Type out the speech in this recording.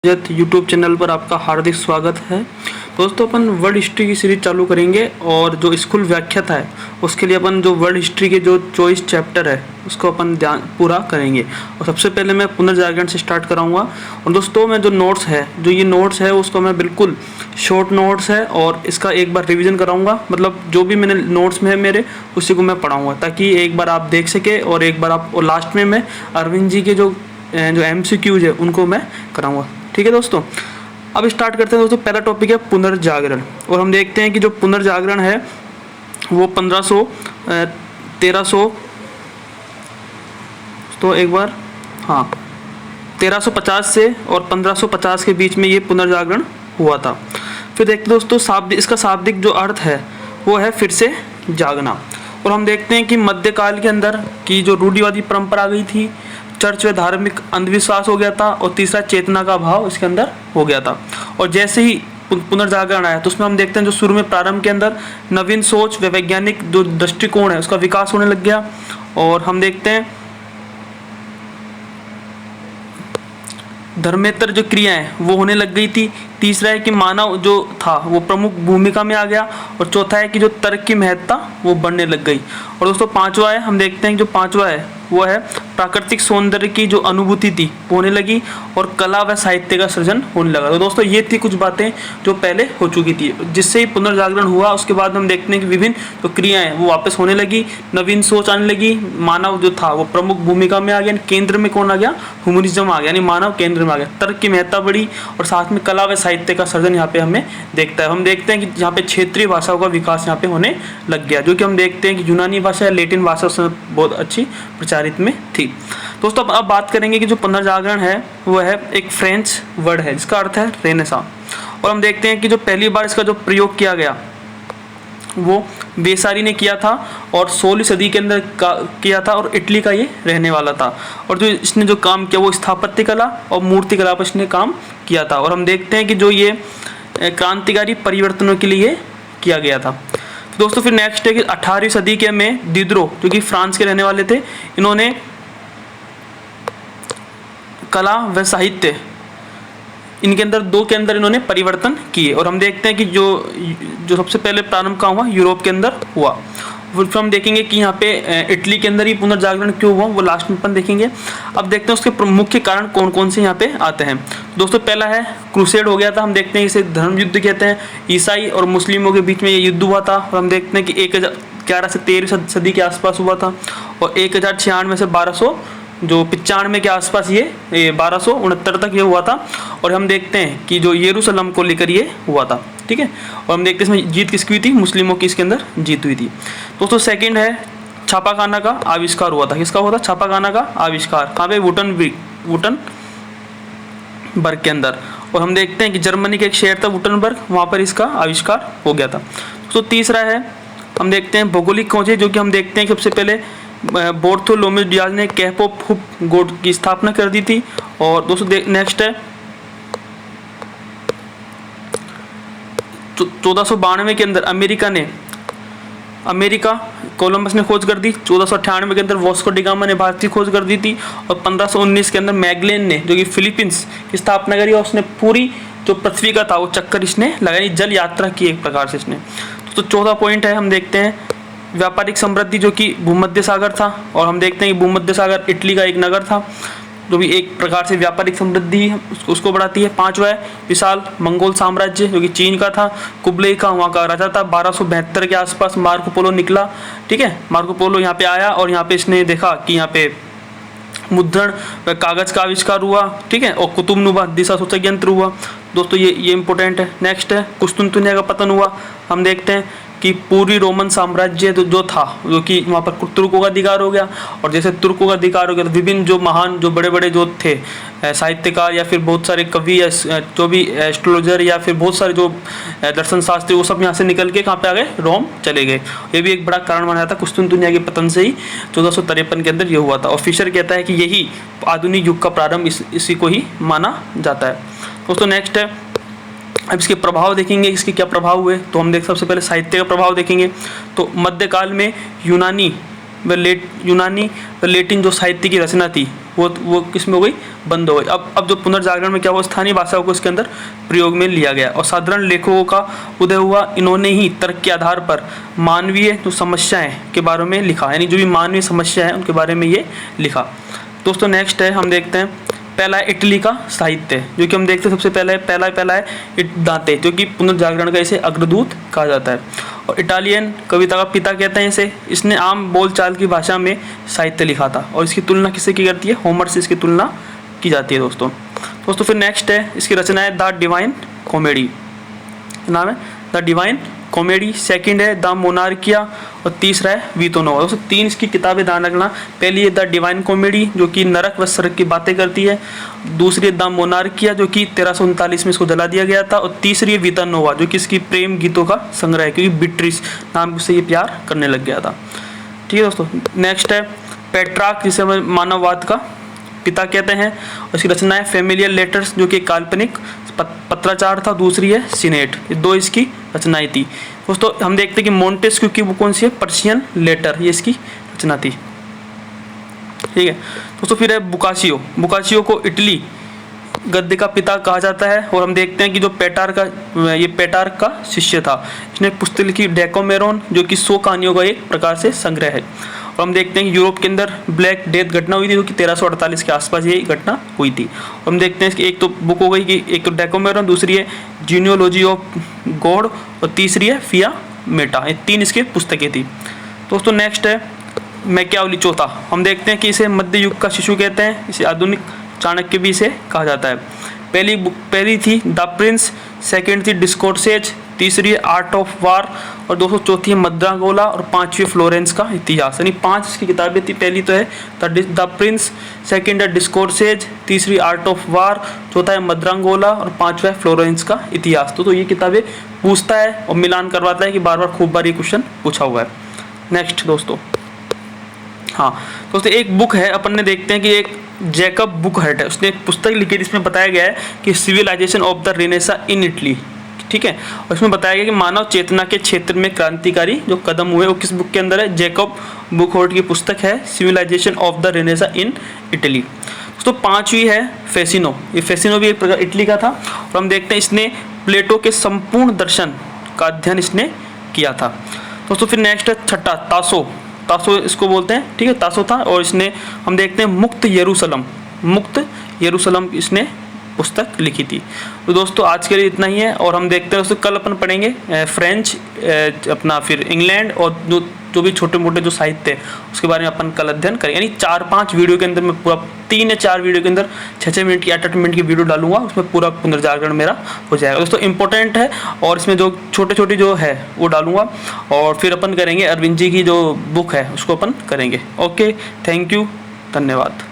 YouTube channel पर आपका हार्दिक स्वागत है। दोस्तों, अपन वर्ल्ड हिस्ट्री की सीरीज चालू करेंगे और जो स्कूल व्याख्याता है उसके लिए अपन जो वर्ल्ड हिस्ट्री के जो 24 चैप्टर है उसको अपन ध्यान पूरा करेंगे। और सबसे पहले मैं पुनर्जागरण से स्टार्ट कराऊंगा। और दोस्तों, मैं जो नोट्स है, जो ये नोट्स है उसको मैं बिल्कुल शॉर्ट नोट्स है और इसका एक बार रिविज़न कराऊँगा। मतलब जो भी मैंने नोट्स में है मेरे, उसी को मैं पढ़ाऊँगा ताकि एक बार आप देख सके और एक बार आप, और लास्ट में मैं अरविंद जी के जो MCQs है उनको मैं कराऊँगा। ठीक है दोस्तों, अब स्टार्ट करते हैं। दोस्तों, पहला टॉपिक है पुनर्जागरण। और हम देखते हैं कि जो पुनर्जागरण है वो 1350 से और 1550 के बीच में ये पुनर्जागरण हुआ था। फिर देखते हैं दोस्तों, इसका शाब्दिक जो अर्थ है वो है फिर से जागना। और हम देखते हैं कि मध्यकाल के अंदर की जो रूढ़िवादी परंपरा आ गई थी, चर्च व धार्मिक अंधविश्वास हो गया था, और तीसरा चेतना का अभाव इसके अंदर हो गया था। और जैसे ही पुनर्जागरण आया तो उसमें हम देखते हैं जो शुरू में प्रारंभ के अंदर नवीन सोच व वैज्ञानिक जो दृष्टिकोण है उसका विकास होने लग गया। और हम देखते हैं धर्मेतर जो क्रियाएं वो होने लग गई थी। तीसरा है कि मानव जो था वो प्रमुख भूमिका में आ गया। और चौथा है कि जो तर्क की महत्ता वो बढ़ने लग गई। और दोस्तों, पांचवा है, हम देखते हैं कि जो पांचवा है वो है प्राकृतिक सौंदर्य की जो अनुभूति थी वो होने लगी और कला व साहित्य का सृजन होने लगा। तो दोस्तों, ये थी कुछ बातें जो पहले हो चुकी थी, जिससे ही पुनर्जागरण हुआ। उसके बाद हम देखते हैं कि विभिन्न जो क्रियाएं वो वापस होने लगी, नवीन सोच आने लगी, मानव जो था वो प्रमुख भूमिका में आ गया, केंद्र में कौन आ गया, ह्यूमनिज्म आ गया, यानी मानव केंद्र में आ गया, तर्क की महत्ता बढ़ी और साथ में कला व साहित्य का सृजन यहाँ पे हमें देखता है। हम देखते हैं कि यहाँ पे क्षेत्रीय भाषाओं का विकास यहाँ पे होने लग गया, जो कि हम देखते हैं कि यूनानी भाषा या लैटिन भाषा उसमें बहुत अच्छी प्रचारित में थी। दोस्तों, अब बात करेंगे कि जो पुनर्जागरण है वो है एक फ्रेंच वर्ड है जिसका अर्थ है रेनेसां। और हम देखते हैं कि जो पहली बार इसका जो प्रयोग किया गया वो वेसारी ने किया था और 16वीं सदी के अंदर किया था, और इटली का ये रहने वाला था। और जो इसने जो काम किया वो स्थापत्य कला और मूर्ति कला पर इसने काम किया था। और हम देखते हैं कि जो ये क्रांतिकारी परिवर्तनों के लिए किया गया था। दोस्तों, फिर नेक्स्ट है कि 18वीं सदी के में दिदरो जो कि फ्रांस के रहने वाले थे, इन्होंने कला व साहित्य इनके अंदर दो के अंदर इन्होंने परिवर्तन किए। और हम देखते हैं कि जो सबसे पहले प्रारंभ कहाँ हुआ, यूरोप के अंदर हुआ। फिर हम देखेंगे कि यहाँ पे इटली के अंदर ही पुनर्जागरण क्यों हुआ, वो लास्ट में अपन देखेंगे। अब देखते हैं उसके मुख्य कारण कौन कौन से यहाँ पे आते हैं। दोस्तों, पहला है क्रूसेड हो गया था। हम देखते हैं इसे धर्म युद्ध कहते हैं। ईसाई और मुस्लिमों के बीच में ये युद्ध हुआ था। और हम देखते हैं कि 1011 से 13वीं सदी के आसपास हुआ था। और 1096 से 1295 के आसपास ये 1269 तक ये हुआ था। और हम देखते हैं कि जो यरूशलेम को लेकर ये हुआ था। ठीक है, और हम देखते हैं इसमें जीत किसकी हुई थी, मुस्लिमों की इसके अंदर जीत हुई थी। दोस्तों, सेकंड है छापाखाना का आविष्कार हुआ था। किसका हुआ था, छापाखाना का आविष्कार, कहाँ पे, वुटनबर्ग के अंदर। और हम देखते हैं कि जर्मनी का एक शहर था वुटनबर्ग, वहाँ पर इसका आविष्कार हो गया था। तो तीसरा है, हम देखते हैं भौगोलिक खोजें, जो कि हम देखते हैं कि सबसे पहले बार्थोलोमेव डियाज ने कैप ऑफ हुप गोड की स्थापना कर दी थी। और दोस्तों, नेक्स्ट है 1492 के अंदर अमेरिका कोलंबस ने खोज कर दी। 1498 के अंदर वास्को डी गामा ने भारत की खोज कर दी थी। और 1519 के अंदर मैगलेन ने, जो कि फिलीपींस की स्थापना करी, और उसने पूरी जो पृथ्वी का था वो चक्कर इसने लगाई, जल यात्रा की एक प्रकार से इसने। तो चौथा पॉइंट है, हम देखते हैं व्यापारिक समृद्धि, जो कि भूमध्य सागर था। और हम देखते हैं कि भूमध्य सागर इटली का एक नगर था, जो भी एक प्रकार से व्यापारिक समृद्धि उसको बढ़ाती है। पांचवा है विशाल मंगोल साम्राज्य, जो कि चीन का था, कुबले का वहाँ का राजा था। 1272 के आसपास मार्को पोलो निकला। ठीक है, मार्को पोलो यहाँ पे आया और यहाँ पे इसने देखा कि यहाँ पे मुद्रण व कागज का आविष्कार हुआ। ठीक है, और कुतुबनुमा दिशा सूचक यंत्र हुआ। दोस्तों, ये इंपॉर्टेंट है। नेक्स्ट है कुस्तुनतुनिया का पतन हुआ। हम देखते हैं कि पूर्वी रोमन साम्राज्य जो था, जो कि वहाँ पर तुर्कों का अधिकार हो गया। और जैसे तुर्कों का अधिकार हो गया तो विभिन्न जो महान जो बड़े बड़े जो थे साहित्यकार या फिर बहुत सारे कवि या जो भी एस्ट्रोलॉजर या फिर बहुत सारे जो दर्शन शास्त्री, वो सब यहाँ से निकल के कहाँ पे आ गए, रोम चले गए। ये भी एक बड़ा कारण माना जाता है। कुस्तुनतुनिया के पतन से ही 1453 के अंदर ये हुआ था। और फिशर कहता है कि यही आधुनिक युग का प्रारंभ इसी को ही माना जाता है। दोस्तों, नेक्स्ट है, अब इसके प्रभाव देखेंगे, इसके क्या प्रभाव हुए। तो हम सबसे पहले साहित्य का प्रभाव देखेंगे। तो मध्यकाल में यूनानी व लैटिन जो साहित्य की रचना थी वो किसमें हो गई, बंद हो गई। अब जो पुनर्जागरण में क्या हुआ, स्थानीय भाषाओं को इसके अंदर प्रयोग में लिया गया और साधारण लेखकों का उदय हुआ। इन्होंने ही तर्क के आधार पर मानवीय जो समस्याएं के बारे में लिखा, यानी जो भी मानवीय समस्या है उनके बारे में ये लिखा। दोस्तों नेक्स्ट है, हम देखते हैं पहला है इटली का साहित्य, जो कि हम देखते हैं सबसे पहला है दांते, जो कि पुनर्जागरण का इसे अग्रदूत कहा जाता है और इटालियन कविता का पिता कहते हैं इसे। इसने आम बोलचाल की भाषा में साहित्य लिखा था और इसकी तुलना किससे की जाती है, होमर से इसकी तुलना की जाती है दोस्तों। फिर नेक्स्ट है, इसकी रचना है द डिवाइन कॉमेडी, नाम है द डिवाइन कॉमेडी। सेकंड है द मोनार्किया और तीसरा है वीतो नोवा। दोस्तों 3 इसकी किताबें ध्यान रखना, पहली है द डिवाइन कॉमेडी जो कि नरक व स्वर्ग की बातें करती है, दूसरी है द मोनार्किया जो कि 1339 में इसको जला दिया गया था और तीसरी है वीतो नोवा जो कि इसकी प्रेम गीतों का संग्रह है, क्योंकि बिट्रिस नाम से ये प्यार करने लग गया था। ठीक है दोस्तों, नेक्स्ट है पेट्रार्क, जिसे हम मानववाद का पिता कहते हैं और इसकी रचना है फेमिलियर लेटर्स जो कि काल्पनिक पत्राचार था, दूसरी है सीनेट। ये 2 इसकी रचनाएं थी। दोस्तों हम देखते हैं कि मोंटेस्क्यू की बुक कौन सी है, पर्शियन लेटर, ये इसकी रचना थी। ठीक है दोस्तों, फिर है बुकासियो को इटली गद्य का पिता कहा जाता है और हम देखते हैं कि जो पेटार्क का शिष्य था, इसने पुस्तक लिखी डेकोमेरोन जो कि 100 कहानियों का एक प्रकार से संग्रह है। और हम देखते हैं कि यूरोप के अंदर ब्लैक डेथ घटना हुई थी जो कि 1348 के आसपास ये घटना हुई थी। और हम देखते हैं कि एक तो बुक हो गई कि एक तो डेकोमेरोन, दूसरी है जीनियोलॉजी ऑफ गॉड और तीसरी है फिया मेटा, ये 3 इसके पुस्तकें थी। दोस्तों नेक्स्ट है मैकियावेली चौथा, हम देखते हैं कि इसे मध्य युग का शिशु कहते हैं, इसे आधुनिक चाणक्य भी इसे कहा जाता है। पहली थी द प्रिंस, सेकंड थी डिस्कोर्सेज, तीसरी है आर्ट ऑफ वार और दोस्तों चौथी है मद्रागोला और 5वीं फ्लोरेंस का इतिहास। यानी 5 इसकी किताबें थी, पहली तो है द प्रिंस, सेकंड है डिस्कोर्सेज, तीसरी आर्ट ऑफ वार, चौथा है मद्रागोला और 5वां फ्लोरेंस का इतिहास। तो ये किताबें पूछता है और मिलान करवाता है कि बार बार खूब बार ये क्वेश्चन पूछा हुआ है। नेक्स्ट दोस्तों, हाँ दोस्तों एक बुक है, अपन ने देखते हैं कि एक जैकब बुकहर्ट है, उसने एक पुस्तक लिखी है जिसमें बताया गया है कि civilisation of the Renaissance in Italy. ठीक है, और इसमें बताया गया कि मानव चेतना के क्षेत्र में क्रांतिकारी जो कदम हुए वो किस बुक के अंदर है, जैकब बुकहर्ट की पुस्तक है civilisation of the Renaissance in Italy. दोस्तों 5वीं है फेसिनो, ये फेसिनो भी एक प्रकार इटली का था और हम देखते हैं इसने प्लेटो के संपूर्ण दर्शन का अध्ययन इसने किया था। दोस्तों फिर नेक्स्ट है छठा तासो इसको बोलते हैं। ठीक है, तासो था और इसने हम देखते हैं मुक्त यरूशलम इसने पुस्तक लिखी थी। तो दोस्तों आज के लिए इतना ही है और हम देखते हैं दोस्तों कल अपन पढ़ेंगे फ्रेंच, अपना फिर इंग्लैंड और जो भी छोटे मोटे जो साहित्य है उसके बारे में अपन कल अध्ययन करेंगे। यानी 4-5 वीडियो के अंदर मैं पूरा 3 या 4 वीडियो के अंदर 6-6 मिनट की 8-8 मिनट की वीडियो डालूंगा, उसमें पूरा पुनर्जागरण मेरा हो जाएगा। दोस्तों इंपॉर्टेंट है और इसमें जो छोटे जो है वो डालूंगा और फिर अपन करेंगे अरविंद जी की जो बुक है उसको अपन करेंगे। ओके, थैंक यू, धन्यवाद।